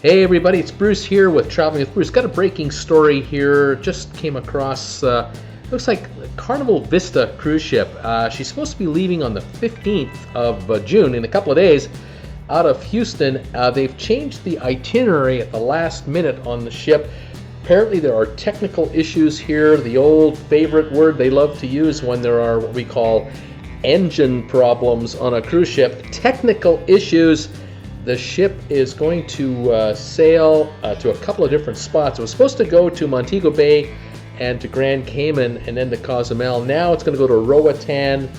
Hey everybody, it's Bruce here with Traveling with Bruce. Got a breaking story here. Just came across, looks like Carnival Vista cruise ship. She's supposed to be leaving on the 15th of June, in a couple of days, out of Houston. They've changed the itinerary at the last minute on the ship. Apparently there are technical issues here, the old favorite word they love to use when there are what we call engine problems on a cruise ship. Technical issues. The ship is going to sail to a couple of different spots. It was supposed to go to Montego Bay and to Grand Cayman and then to Cozumel. Now it's going to go to Roatan,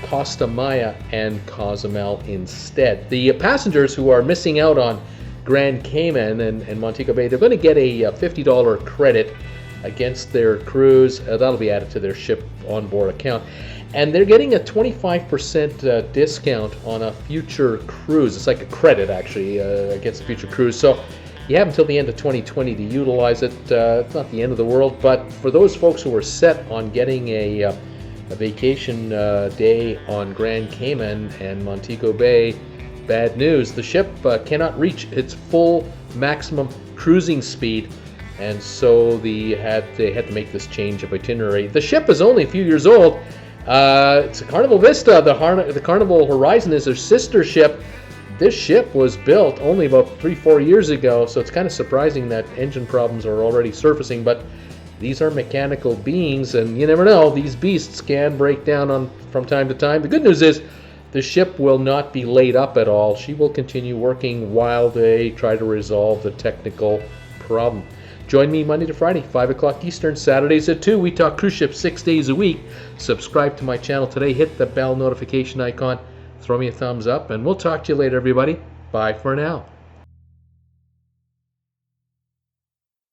Costa Maya, and Cozumel instead. The passengers who are missing out on Grand Cayman and Montego Bay, they're going to get a $50 credit against their cruise. That'll be added to their ship onboard account. And they're getting a 25% discount on a future cruise. It's like a credit, actually, against a future cruise. So you have until the end of 2020 to utilize it. It's not the end of the world, but for those folks who are set on getting a vacation day on Grand Cayman and Montego Bay, bad news. The ship cannot reach its full maximum cruising speed, and so they had to make this change of itinerary. The ship is only a few years old. It's a Carnival Vista. The Carnival Horizon is their sister ship. This ship was built only about 3-4 years ago, so it's kind of surprising that engine problems are already surfacing. But these are mechanical beings, and you never know, these beasts can break down from time to time. The good news is the ship will not be laid up at all. She will continue working while they try to resolve the technical problem. Join me Monday to Friday, 5 o'clock Eastern, Saturdays at 2. We talk cruise ships 6 days a week. Subscribe to my channel today. Hit the bell notification icon. Throw me a thumbs up, and we'll talk to you later, everybody. Bye for now.